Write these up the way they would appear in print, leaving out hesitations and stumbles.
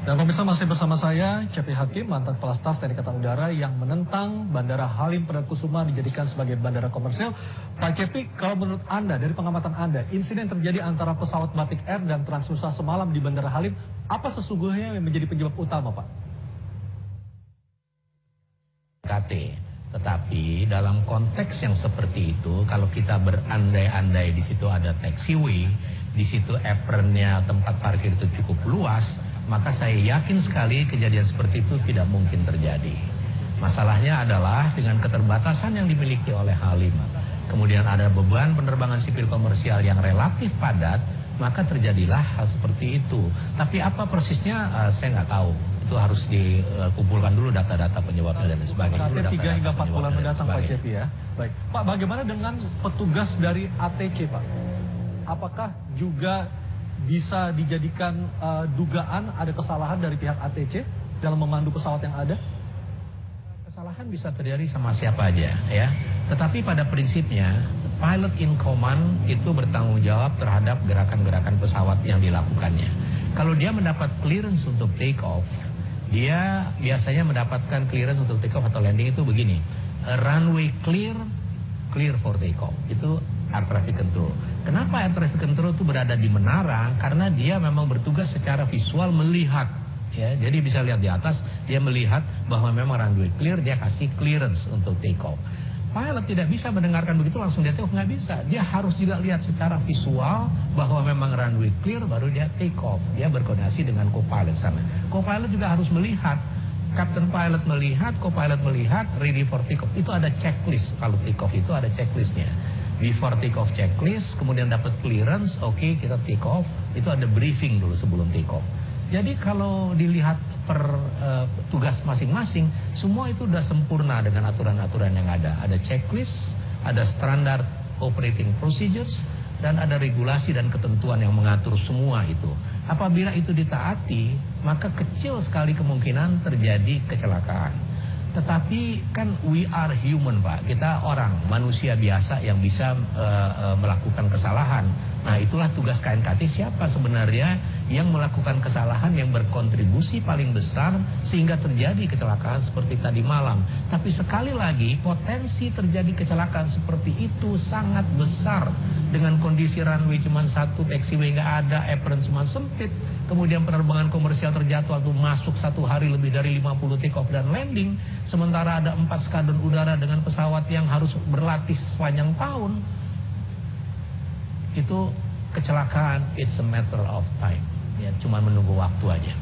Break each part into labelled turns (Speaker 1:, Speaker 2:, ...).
Speaker 1: Dan pemirsa masih bersama saya, Cepi Hakim, mantan Kepala Staf TNI Angkatan Udara yang menentang Bandara Halim Perdana Kusuma dijadikan sebagai bandara komersial. Pak Cepi, kalau menurut Anda, dari pengamatan Anda, insiden terjadi antara pesawat Batik Air dan Transnusa semalam di Bandara Halim, apa sesungguhnya yang menjadi penyebab utama, Pak?
Speaker 2: Tetapi dalam konteks yang seperti itu, kalau kita berandai-andai di situ ada taxiway, di situ apronnya tempat parkir itu cukup luas, maka saya yakin sekali kejadian seperti itu tidak mungkin terjadi. Masalahnya adalah dengan keterbatasan yang dimiliki oleh Halim, kemudian ada beban penerbangan sipil komersial yang relatif padat, maka terjadilah hal seperti itu. Tapi apa persisnya saya nggak tahu. Itu harus dikumpulkan dulu data-data penyebabnya dan sebagainya.
Speaker 1: Nanti 3 hingga 4 bulan mendatang, Pak Cepi ya. Baik, Pak, bagaimana dengan petugas dari ATC, Pak? Apakah juga bisa dijadikan dugaan ada kesalahan dari pihak ATC dalam memandu pesawat yang ada?
Speaker 2: Kesalahan bisa terjadi sama siapa aja ya. Tetapi pada prinsipnya pilot in command itu bertanggung jawab terhadap gerakan-gerakan pesawat yang dilakukannya. Kalau dia mendapat clearance untuk take off, dia biasanya mendapatkan clearance untuk take off atau landing itu begini. Runway clear for take off. Itu air traffic control. Kenapa air traffic control itu berada di menara? Karena dia memang bertugas secara visual melihat. Ya, jadi bisa lihat di atas, dia melihat bahwa memang runway clear, dia kasih clearance untuk take off. Pilot tidak bisa mendengarkan begitu langsung dia take off, nggak bisa. Dia harus juga lihat secara visual bahwa memang runway clear, baru dia take off. Dia berkoordinasi dengan co-pilot sana. Co-pilot juga harus melihat. Captain pilot melihat, co-pilot melihat, ready for take off. Itu ada checklist. Kalau take off itu ada checklistnya. Before take off checklist, kemudian dapat clearance, oke, kita take off. Itu ada briefing dulu sebelum take off. Jadi kalau dilihat per tugas masing-masing, semua itu sudah sempurna dengan aturan-aturan yang ada. Ada checklist, ada standar operating procedures, dan ada regulasi dan ketentuan yang mengatur semua itu. Apabila itu ditaati, maka kecil sekali kemungkinan terjadi kecelakaan. Tetapi kan we are human, Pak. Kita orang, manusia biasa yang bisa melakukan kesalahan. Nah, itulah tugas KNKT, siapa sebenarnya yang melakukan kesalahan yang berkontribusi paling besar sehingga terjadi kecelakaan seperti tadi malam. Tapi sekali lagi, potensi terjadi kecelakaan seperti itu sangat besar. Dengan kondisi runway cuma satu, taxiway nggak ada, apron cuma sempit. Kemudian penerbangan komersial terjatuh atau masuk satu hari lebih dari 50 take off dan landing. Sementara ada 4 skadron udara dengan pesawat yang harus berlatih sepanjang tahun. Itu kecelakaan, it's a matter of time. Ya, cuma menunggu waktu aja.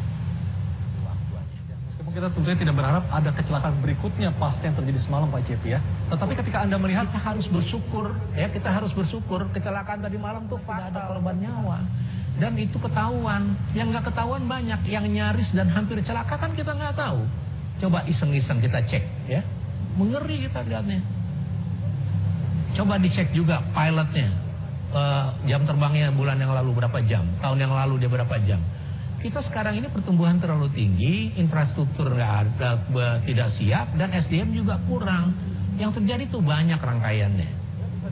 Speaker 1: Meskipun kita tentunya tidak berharap ada kecelakaan berikutnya pas yang terjadi semalam, Pak Cepi ya. Tetapi ketika Anda melihat,
Speaker 2: kita harus bersyukur. Ya, kita harus bersyukur kecelakaan tadi malam tuh tidak ada korban nyawa. Dan itu ketahuan, yang nggak ketahuan banyak, yang nyaris dan hampir celaka kan kita nggak tahu. Coba iseng-iseng kita cek, ya, mengeri kita lihatnya. Coba dicek juga pilotnya, jam terbangnya bulan yang lalu berapa jam, tahun yang lalu dia berapa jam. Kita sekarang ini pertumbuhan terlalu tinggi, infrastruktur nggak ada, tidak siap, dan SDM juga kurang. Yang terjadi tuh banyak rangkaiannya.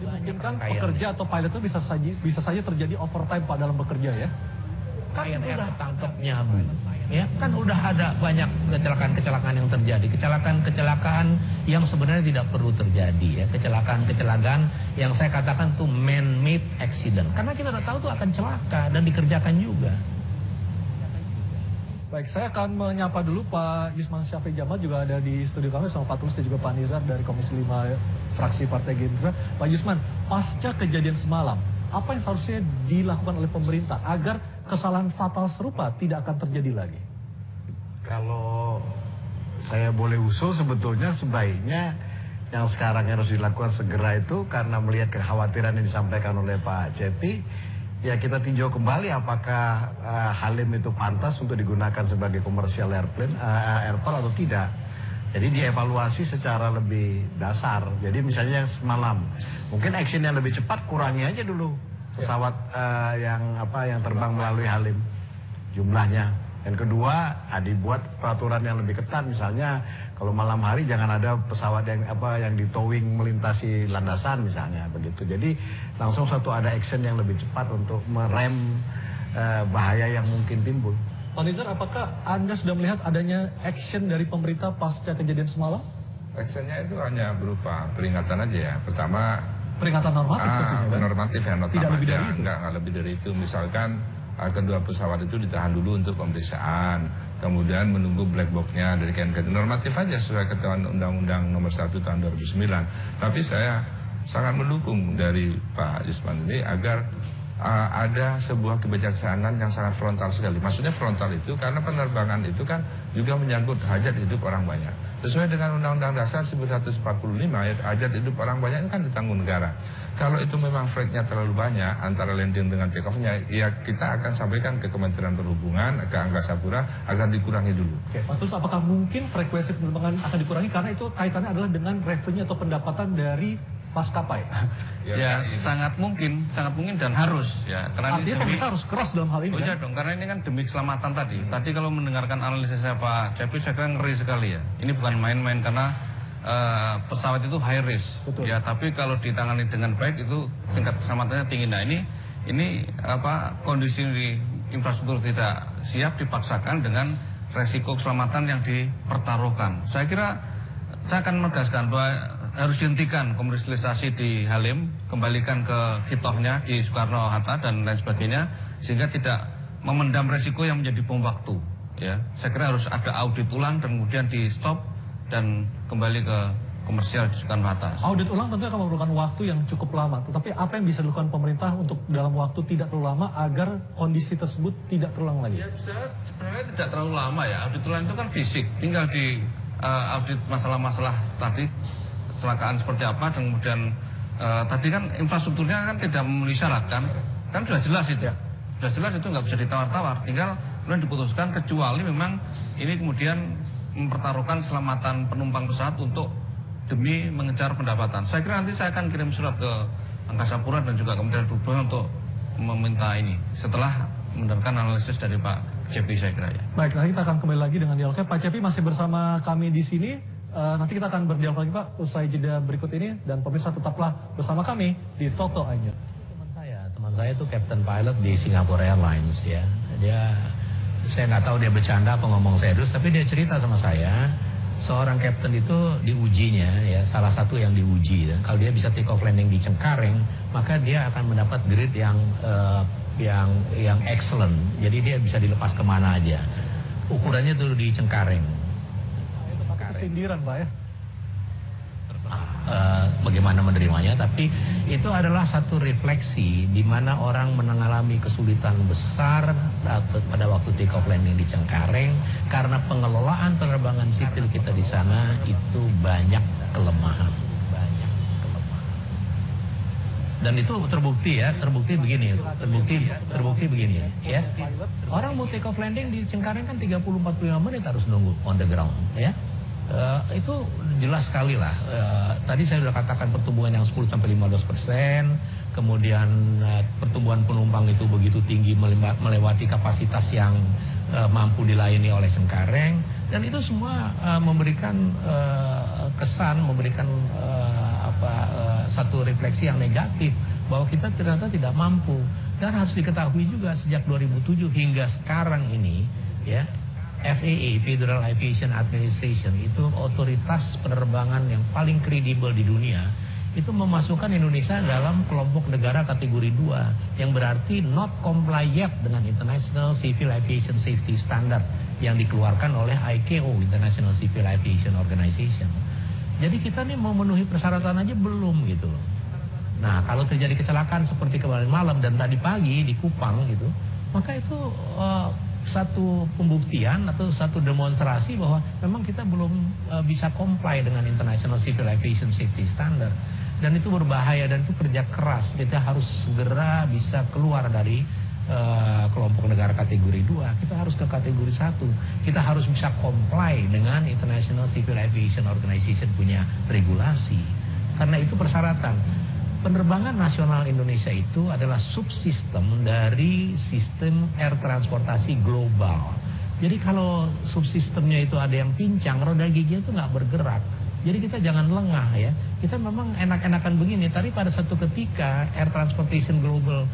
Speaker 1: Dimungkinkan pekerja atau pilot itu bisa saja terjadi overtime Pak dalam bekerja ya.
Speaker 2: Kan udah tangkap nyabu. Ya, kan udah ada banyak kecelakaan-kecelakaan yang terjadi. Kecelakaan-kecelakaan yang sebenarnya tidak perlu terjadi ya. Kecelakaan-kecelakaan yang saya katakan tuh man-made accident. Karena kita udah tahu tuh akan celaka dan dikerjakan juga.
Speaker 1: Baik, saya akan menyapa dulu Pak Yusman Syafiq Jamal, juga ada di studio kami sama Pak Tulus dan juga Pak Nizar dari Komisi 5 fraksi Partai Gerindra. Pak Yusman, pasca kejadian semalam, apa yang seharusnya dilakukan oleh pemerintah agar kesalahan fatal serupa tidak akan terjadi lagi?
Speaker 3: Kalau saya boleh usul, sebetulnya sebaiknya yang sekarang harus dilakukan segera itu, karena melihat kekhawatiran yang disampaikan oleh Pak Cepi, ya kita tinjau kembali apakah Halim itu pantas untuk digunakan sebagai komersial airport atau tidak. Jadi dievaluasi secara lebih dasar. Jadi misalnya yang semalam, mungkin action yang lebih cepat kurangi aja dulu pesawat yang terbang melalui Halim jumlahnya. Yang kedua, dibuat peraturan yang lebih ketat, misalnya kalau malam hari jangan ada pesawat yang di towing melintasi landasan misalnya begitu. Jadi langsung ada action yang lebih cepat untuk merem bahaya yang mungkin timbul.
Speaker 1: Pak Nizar, apakah Anda sudah melihat adanya action dari pemerintah pasca kejadian semalam?
Speaker 4: Actionnya itu hanya berupa peringatan aja ya. Pertama,
Speaker 1: Peringatan normatif tentunya kan?
Speaker 4: normatif ya, notam
Speaker 1: Tidak
Speaker 4: aja.
Speaker 1: lebih dari itu?
Speaker 4: Nggak lebih dari itu. Misalkan kedua pesawat itu ditahan dulu untuk pemeriksaan, kemudian menunggu black box-nya dari KNKT. Normatif aja sesuai ketentuan Undang-Undang Nomor 1 Tahun 2009. Tapi saya sangat mendukung dari Pak Yusman ini agar ada sebuah kebijaksanaan yang sangat frontal sekali. Maksudnya frontal itu karena penerbangan itu kan juga menyangkut hajat hidup orang banyak. Sesuai dengan Undang-Undang Dasar 1145, hajat hidup orang banyak kan ditanggung negara. Kalau itu memang flight-nya terlalu banyak antara landing dengan take off-nya, ya kita akan sampaikan ke Kementerian Perhubungan, ke Angkasa Pura agar dikurangi dulu.
Speaker 1: Oke, Mas Tulus, apakah mungkin frekuensi penerbangan akan dikurangi karena itu kaitannya adalah dengan revenue atau pendapatan dari maskapai?
Speaker 5: Ya, sangat mungkin dan harus ya. Karena
Speaker 1: Artinya pemerintah harus keras dalam hal ini.
Speaker 5: Oh iya
Speaker 1: Kan?
Speaker 5: dong, karena ini kan demi keselamatan tadi. Tadi kalau mendengarkan analisisnya Pak Cepi, saya kira ngeri sekali ya. Ini bukan main-main karena pesawat itu high risk.
Speaker 1: Betul.
Speaker 5: Ya, tapi kalau ditangani dengan baik itu tingkat keselamatannya tinggi. Nah, ini kondisi infrastruktur tidak siap dipaksakan dengan resiko keselamatan yang dipertaruhkan. Saya kira saya akan menegaskan bahwa harus dihentikan komersialisasi di Halim, kembalikan ke kitohnya di Soekarno-Hatta dan lain sebagainya, sehingga tidak memendam resiko yang menjadi bom waktu. Ya, saya kira harus ada audit ulang dan kemudian di stop dan kembali ke komersial di Soekarno-Hatta.
Speaker 1: Audit ulang tentu akan memerlukan waktu yang cukup lama. Tetapi apa yang bisa dilakukan pemerintah untuk dalam waktu tidak terlalu lama agar kondisi tersebut tidak terulang lagi?
Speaker 5: Ya, sebenarnya tidak terlalu lama ya. Audit ulang itu kan fisik, tinggal di audit masalah-masalah tadi, kecelakaan seperti apa, dan kemudian tadi kan infrastrukturnya kan tidak memenuhi syarat kan sudah jelas itu, sudah jelas itu nggak bisa ditawar-tawar, tinggal kemudian diputuskan kecuali memang ini kemudian mempertaruhkan keselamatan penumpang pesawat untuk demi mengejar pendapatan. Saya kira nanti saya akan kirim surat ke Angkasa Pura dan juga Kementerian Perhubungan untuk meminta ini setelah mendengarkan analisis dari Pak Cepi, saya kira ya.
Speaker 1: Baik, nanti kita akan kembali lagi dengan dialognya. Pak Cepi masih bersama kami di sini. Nanti kita akan berdialog lagi Pak usai jeda berikut ini, dan pemirsa tetaplah bersama kami di Toto Ainur.
Speaker 2: Teman saya itu captain pilot di Singapore Airlines ya. Saya nggak tahu dia bercanda apa ngomong serius, tapi dia cerita sama saya seorang captain itu diujinya ya, salah satu yang diuji ya. Kalau dia bisa take off landing di Cengkareng, maka dia akan mendapat grade yang excellent. Jadi dia bisa dilepas kemana aja. Ukurannya tuh di Cengkareng.
Speaker 1: Sindiran Pak ya.
Speaker 2: Bagaimana menerimanya, tapi itu adalah satu refleksi di mana orang mengalami kesulitan besar pada waktu take off landing di Cengkareng karena pengelolaan penerbangan sipil kita di sana itu banyak kelemahan. Dan itu terbukti begini ya. Orang mau take off landing di Cengkareng kan 30-45 menit harus nunggu on the ground ya. Itu jelas sekali lah. Tadi saya sudah katakan pertumbuhan yang 10-15%, kemudian pertumbuhan penumpang itu begitu tinggi melewati kapasitas yang mampu dilayani oleh Cengkareng, dan itu semua memberikan kesan, memberikan satu refleksi yang negatif bahwa kita ternyata tidak mampu. Dan harus diketahui juga sejak 2007 hingga sekarang ini ya, FAA, Federal Aviation Administration, itu otoritas penerbangan yang paling kredibel di dunia, itu memasukkan Indonesia dalam kelompok negara kategori 2, yang berarti not compliant dengan International Civil Aviation Safety Standard yang dikeluarkan oleh ICAO, International Civil Aviation Organization. Jadi kita nih mau memenuhi persyaratan aja belum gitu loh. Nah, kalau terjadi kecelakaan seperti kemarin malam dan tadi pagi di Kupang gitu, maka itu satu pembuktian atau satu demonstrasi bahwa memang kita belum bisa comply dengan International Civil Aviation Safety Standard, dan itu berbahaya dan itu kerja keras. Kita harus segera bisa keluar dari kelompok negara kategori 2, kita harus ke kategori 1. Kita harus bisa comply dengan International Civil Aviation Organization punya regulasi, karena itu persyaratan. Penerbangan nasional Indonesia itu adalah subsistem dari sistem air transportasi global. Jadi kalau subsistemnya itu ada yang pincang, roda giginya itu nggak bergerak. Jadi kita jangan lengah ya. Kita memang enak-enakan begini, tapi pada satu ketika air transportation global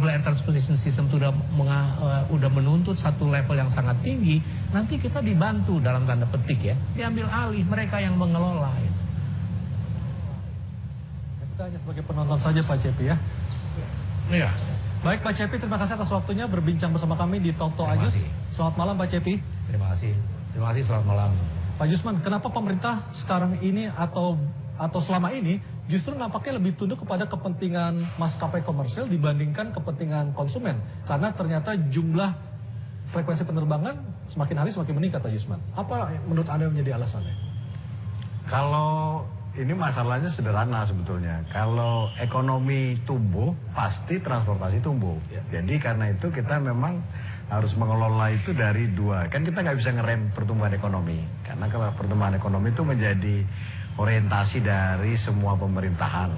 Speaker 2: air transportation system sudah menuntut satu level yang sangat tinggi, nanti kita dibantu dalam tanda petik ya, diambil alih mereka yang mengelola. Ya.
Speaker 1: Kita hanya sebagai penonton saja Pak Cepi ya.
Speaker 2: Iya.
Speaker 1: Baik Pak Cepi, terima kasih atas waktunya berbincang bersama kami di Talk to
Speaker 2: Terima
Speaker 1: Agus.
Speaker 2: kasih.
Speaker 1: Selamat malam Pak Cepi.
Speaker 2: Terima kasih, selamat malam.
Speaker 1: Pak Jusman, kenapa pemerintah sekarang ini atau selama ini justru nampaknya lebih tunduk kepada kepentingan maskapai komersial dibandingkan kepentingan konsumen? Karena ternyata jumlah frekuensi penerbangan semakin hari semakin meningkat Pak Jusman. Apa menurut Anda menjadi alasannya?
Speaker 3: Kalau ini masalahnya sederhana sebetulnya. Kalau ekonomi tumbuh, pasti transportasi tumbuh. Jadi karena itu kita memang harus mengelola itu dari dua. Kan kita nggak bisa ngerem pertumbuhan ekonomi. Karena kalau pertumbuhan ekonomi itu menjadi orientasi dari semua pemerintahan.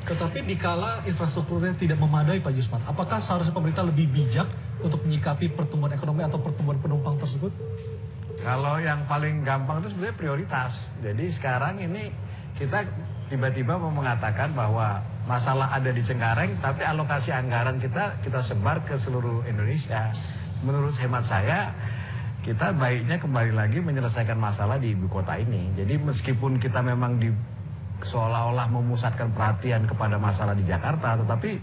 Speaker 1: Tetapi dikala infrastrukturnya tidak memadai Pak Jusman, apakah seharusnya pemerintah lebih bijak untuk menyikapi pertumbuhan ekonomi atau pertumbuhan penumpang tersebut?
Speaker 3: Kalau yang paling gampang itu sebenarnya prioritas. Jadi sekarang ini kita tiba-tiba mau mengatakan bahwa masalah ada di Cengkareng, tapi alokasi anggaran kita sebar ke seluruh Indonesia. Menurut hemat saya, kita baiknya kembali lagi menyelesaikan masalah di ibu kota ini. Jadi meskipun kita memang seolah-olah memusatkan perhatian kepada masalah di Jakarta, tetapi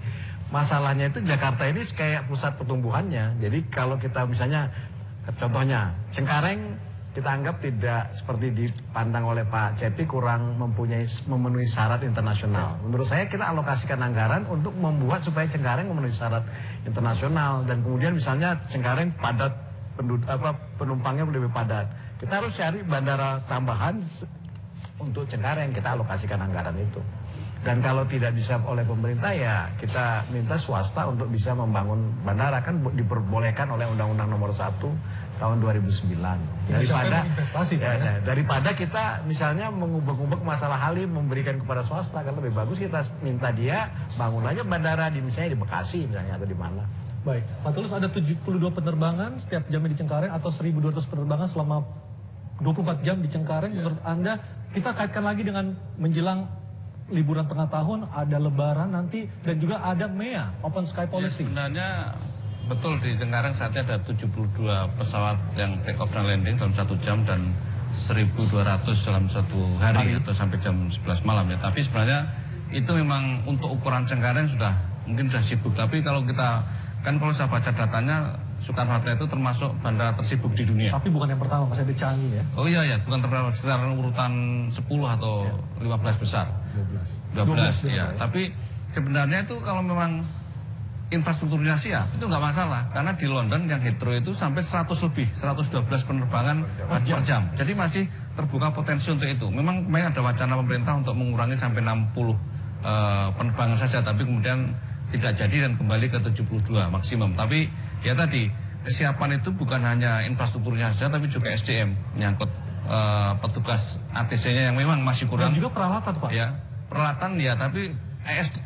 Speaker 3: masalahnya itu Jakarta ini kayak pusat pertumbuhannya. Jadi kalau kita misalnya, contohnya Cengkareng, kita anggap tidak seperti dipandang oleh Pak Cepi kurang memenuhi syarat internasional. Menurut saya kita alokasikan anggaran untuk membuat supaya Cengkareng memenuhi syarat internasional, dan kemudian misalnya Cengkareng padat penumpangnya lebih padat. Kita harus cari bandara tambahan untuk Cengkareng, kita alokasikan anggaran itu. Dan kalau tidak bisa oleh pemerintah ya kita minta swasta untuk bisa membangun bandara, kan diperbolehkan oleh Undang-Undang Nomor 1 tahun 2009. Daripada kita misalnya mengubek-ubek masalah Halim memberikan kepada swasta, kan lebih bagus kita minta dia bangun aja bandara misalnya di Bekasi misalnya atau di mana.
Speaker 1: Baik, Pak Tulus, ada 72 penerbangan setiap jamnya di Cengkareng atau 1.200 penerbangan selama 24 jam di Cengkareng. Menurut Anda, kita kaitkan lagi dengan menjelang liburan tengah tahun, ada Lebaran nanti, dan juga ada MEA, Open Sky Policy.
Speaker 5: Sebenarnya betul, di Cengkareng saatnya ada 72 pesawat yang take off dan landing dalam 1 jam dan 1.200 dalam 1 hari atau sampai jam 11 malam ya. Tapi sebenarnya itu memang untuk ukuran Cengkareng mungkin sudah sibuk. Tapi kalau kita, kan kalau saya baca datanya, Soekarno-Hatta itu termasuk bandara tersibuk di dunia.
Speaker 1: Tapi bukan yang pertama, masih ada Changi ya.
Speaker 5: Oh iya ya, bukan termasuk sekitar urutan 10 atau 15 besar. 12 ya. Tapi sebenarnya itu kalau memang infrastrukturnya siap, itu nggak masalah. Karena di London yang Heathrow itu sampai 112 penerbangan per jam. Jadi masih terbuka potensi untuk itu. Memang kemarin ada wacana pemerintah untuk mengurangi sampai 60 penerbangan saja, tapi kemudian tidak jadi dan kembali ke 72 maksimum. Tapi ya tadi, kesiapan itu bukan hanya infrastrukturnya saja, tapi juga SDM, menyangkut petugas ATC-nya yang memang masih kurang.
Speaker 1: Dan juga peralatan Pak.
Speaker 5: Ya, peralatan ya, tapi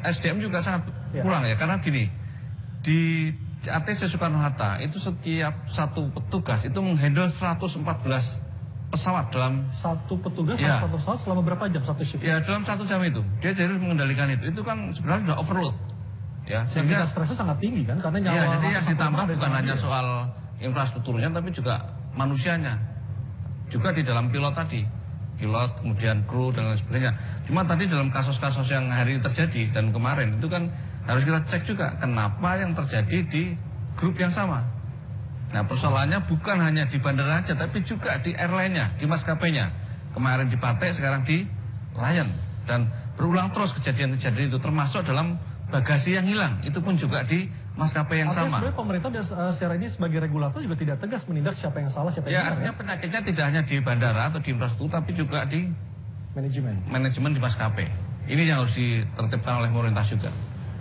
Speaker 5: SDM juga sangat kurang ya, karena gini, di ATC Soekarno-Hatta itu setiap satu petugas itu menghandle 114 pesawat dalam
Speaker 1: satu petugas satu pesawat selama berapa jam satu shift?
Speaker 5: Ya, dalam 1 jam itu dia harus mengendalikan itu. Itu kan sebenarnya sudah overload. Ya,
Speaker 1: sehingga stresnya sangat tinggi kan, karena nyawa.
Speaker 5: Ya, jadi yang ditambah bukan hanya soal infrastrukturnya, tapi juga manusianya. Juga di dalam pilot tadi, pilot kemudian kru dan lain sebagainya. Cuma tadi dalam kasus-kasus yang hari ini terjadi dan kemarin itu kan harus kita cek juga kenapa yang terjadi di grup yang sama. Nah, persoalannya bukan hanya di bandara aja, tapi juga di airline-nya, di maskapainya. Kemarin di Patek, sekarang di Lion, dan berulang terus kejadian-kejadian itu, termasuk dalam bagasi yang hilang, itu pun juga di maskapai yang sama.
Speaker 1: Sebenarnya pemerintah secara ini sebagai regulator juga tidak tegas menindak siapa yang salah, siapa yang benar.
Speaker 5: Artinya penyakitnya tidak hanya di bandara atau di infrastruktur, tapi juga di manajemen di maskapai. Ini yang harus ditertibkan oleh pemerintah juga.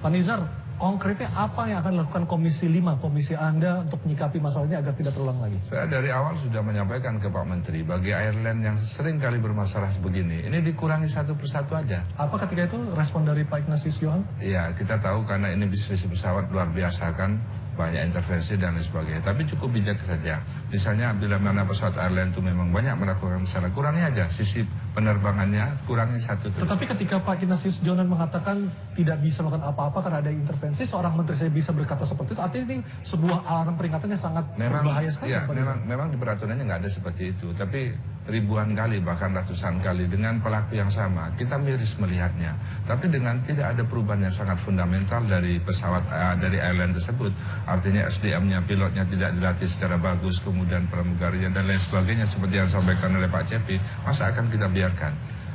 Speaker 1: Pak Nizar, konkretnya apa yang akan dilakukan Komisi 5, Komisi Anda untuk menyikapi masalah ini agar tidak terulang lagi?
Speaker 4: Saya dari awal sudah menyampaikan ke Pak Menteri, bagi airline yang sering kali bermasalah sebegini, ini dikurangi satu persatu aja.
Speaker 1: Apa ketika itu respon dari Pak Ignatius Johan?
Speaker 4: Iya, kita tahu karena ini bisnis pesawat luar biasa kan, banyak intervensi dan lain sebagainya. Tapi cukup bijak saja. Misalnya bila mana pesawat airline itu memang banyak melakukan masalah, kurangi aja sisi penerbangannya kurangi 1 terus.
Speaker 1: Tetapi ketika Pak Ignatius Jonan mengatakan tidak bisa melakukan apa-apa karena ada intervensi, seorang menteri saya bisa berkata seperti itu, artinya ini sebuah alarm peringatan yang sangat berbahaya sekali.
Speaker 4: Ya,
Speaker 1: Pak Nizar.
Speaker 4: memang di peraturannya nggak ada seperti itu, tapi ribuan kali bahkan ratusan kali dengan pelaku yang sama kita miris melihatnya. Tapi dengan tidak ada perubahan yang sangat fundamental dari pesawat dari airline tersebut, artinya SDM-nya, pilotnya tidak dilatih secara bagus, kemudian pramugarinya dan lain sebagainya seperti yang disampaikan oleh Pak Cepi, masa akan kita biarkan?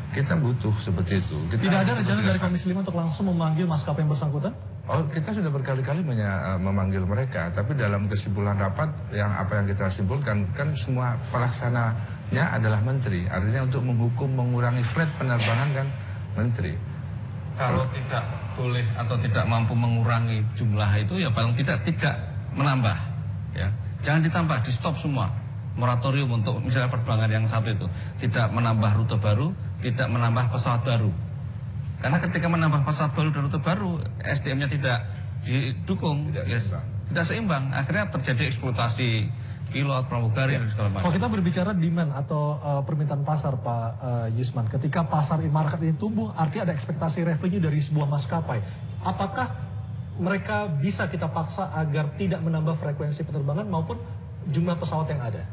Speaker 4: Kita butuh seperti itu.
Speaker 1: Tidak ada rencana dari Komisi 5 untuk langsung memanggil maskapai yang bersangkutan?
Speaker 4: Oh, kita sudah berkali-kali memanggil mereka, tapi dalam kesimpulan rapat yang apa yang kita simpulkan kan semua pelaksananya adalah menteri. Artinya untuk menghukum mengurangi flight penerbangan kan menteri.
Speaker 5: Kalau tidak boleh atau tidak mampu mengurangi jumlah itu ya paling tidak menambah, ya. Jangan ditambah, di stop semua. Moratorium untuk misalnya penerbangan yang satu itu tidak menambah rute baru, tidak menambah pesawat baru. Karena ketika menambah pesawat baru dan rute baru, SDM-nya tidak didukung, tidak seimbang. Akhirnya terjadi eksploitasi pilot, pramugari, dan segala macam.
Speaker 1: Kalau kita berbicara demand atau permintaan pasar, Pak Yusman, ketika pasar market ini tumbuh, artinya ada ekspektasi revenue dari sebuah maskapai. Apakah mereka bisa kita paksa agar tidak menambah frekuensi penerbangan maupun jumlah pesawat yang ada?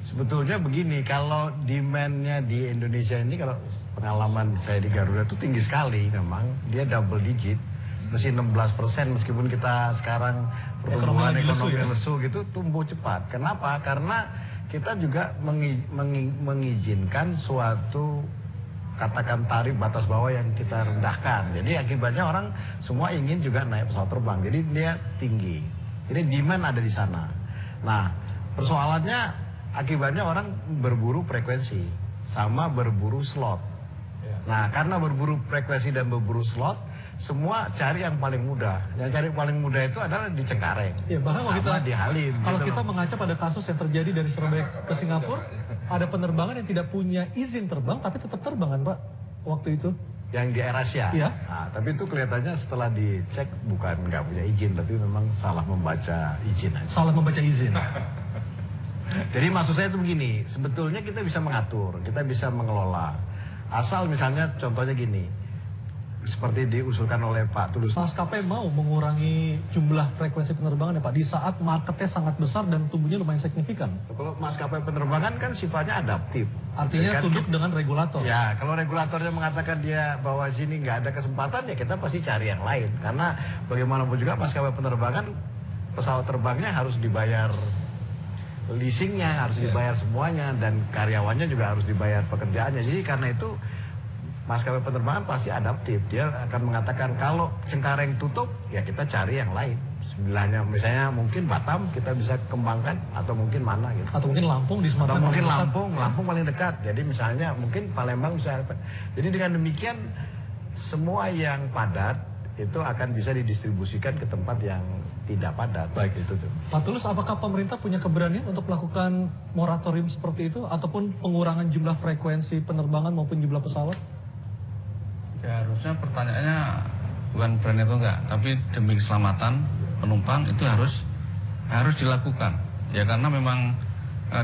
Speaker 3: Sebetulnya begini, kalau demand-nya di Indonesia ini, kalau pengalaman saya di Garuda itu tinggi sekali memang. Dia double digit, masih 16% meskipun kita sekarang pertumbuhan ekonomi lesu gitu, tumbuh cepat. Kenapa? Karena kita juga mengizinkan suatu, katakan tarif batas bawah yang kita rendahkan. Jadi akibatnya orang semua ingin juga naik pesawat terbang, jadi dia tinggi. Jadi demand ada di sana. Nah, persoalannya akibatnya orang berburu frekuensi sama berburu slot. Nah, karena berburu frekuensi dan berburu slot, semua cari yang paling mudah. Yang cari paling mudah itu adalah di Cengkareng.
Speaker 1: Ya, bahkan kalau kita
Speaker 3: di Halim.
Speaker 1: Kalau
Speaker 3: gitu
Speaker 1: kita
Speaker 3: loh.
Speaker 1: mengaca pada kasus yang terjadi dari Surabaya ke Singapura, ada penerbangan yang tidak punya izin terbang tapi tetap terbang kan, Pak, waktu itu?
Speaker 3: Yang di AirAsia.
Speaker 1: Iya.
Speaker 3: Nah, tapi itu kelihatannya setelah dicek bukan nggak punya izin, tapi memang salah membaca izin aja.
Speaker 1: Salah membaca izin.
Speaker 3: Jadi maksud saya itu begini, sebetulnya kita bisa mengatur, kita bisa mengelola. Asal misalnya contohnya gini, seperti diusulkan oleh Pak Tulus.
Speaker 1: Maskapai mau mengurangi jumlah frekuensi penerbangan ya Pak, di saat marketnya sangat besar dan tumbuhnya lumayan signifikan.
Speaker 3: Kalau maskapai penerbangan kan sifatnya adaptif.
Speaker 1: Artinya
Speaker 3: kan,
Speaker 1: tunduk dengan regulator.
Speaker 3: Ya, kalau regulatornya mengatakan dia bahwa sini nggak ada kesempatan, ya kita pasti cari yang lain. Karena bagaimanapun juga maskapai penerbangan, pesawat terbangnya harus dibayar leasingnya, harus dibayar semuanya, dan karyawannya juga harus dibayar pekerjaannya. Jadi karena itu maskapai penerbangan pasti adaptif. Dia akan mengatakan kalau Cengkareng tutup, ya kita cari yang lain. Sebelahnya misalnya mungkin Batam kita bisa kembangkan, atau mungkin mana gitu.
Speaker 1: Atau mungkin Lampung di Sumatera.
Speaker 3: Atau mungkin
Speaker 1: paling dekat.
Speaker 3: Lampung paling dekat. Jadi misalnya mungkin Palembang bisa. Jadi dengan demikian semua yang padat itu akan bisa didistribusikan ke tempat yang tidak padat.
Speaker 1: Baik.
Speaker 3: Itu tuh.
Speaker 1: Pak Tulus, apakah pemerintah punya keberanian untuk melakukan moratorium seperti itu ataupun pengurangan jumlah frekuensi penerbangan maupun jumlah pesawat?
Speaker 5: Ya harusnya pertanyaannya bukan berani atau enggak, tapi demi keselamatan penumpang itu harus dilakukan. Ya karena memang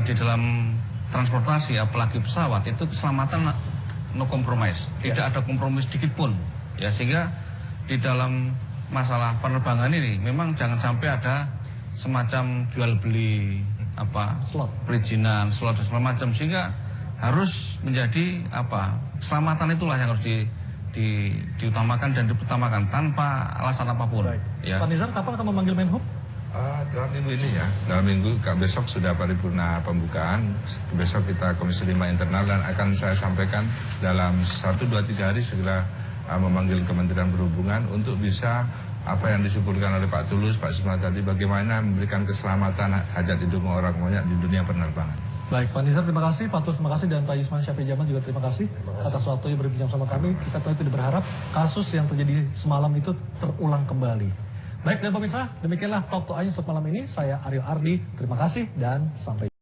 Speaker 5: di dalam transportasi apalagi pesawat itu keselamatan no compromise, tidak ada kompromi sedikit pun. Ya sehingga di dalam masalah penerbangan ini memang jangan sampai ada semacam jual beli
Speaker 1: Slot.
Speaker 5: perizinan, slot dan segala macam, sehingga harus menjadi keselamatan itulah yang harus diutamakan dan dipertamakan tanpa alasan apapun.
Speaker 1: Baik.
Speaker 5: Ya.
Speaker 1: Pak Nizar, kapan akan memanggil Menhub?
Speaker 4: Dalam minggu ini ya, dalam minggu besok sudah paripurna pembukaan. Besok kita Komisi 5 internal dan akan saya sampaikan dalam 1-2-3 hari segera memanggil Kementerian Perhubungan untuk bisa apa yang disimpulkan oleh Pak Tulus, Pak Yusman tadi, bagaimana memberikan keselamatan hajat hidup orang banyak di dunia penerbangan.
Speaker 1: Baik, Pak Nizar terima kasih, Pak Tulus terima kasih, dan Pak Yusman Syafri Jamal juga terima kasih atas waktunya berbincang sama kami. Kita tentu berharap kasus yang terjadi semalam itu terulang kembali. Baik, dan pemirsa, demikianlah Talk to Ain untuk malam ini. Saya Aryo Ardi, terima kasih dan sampai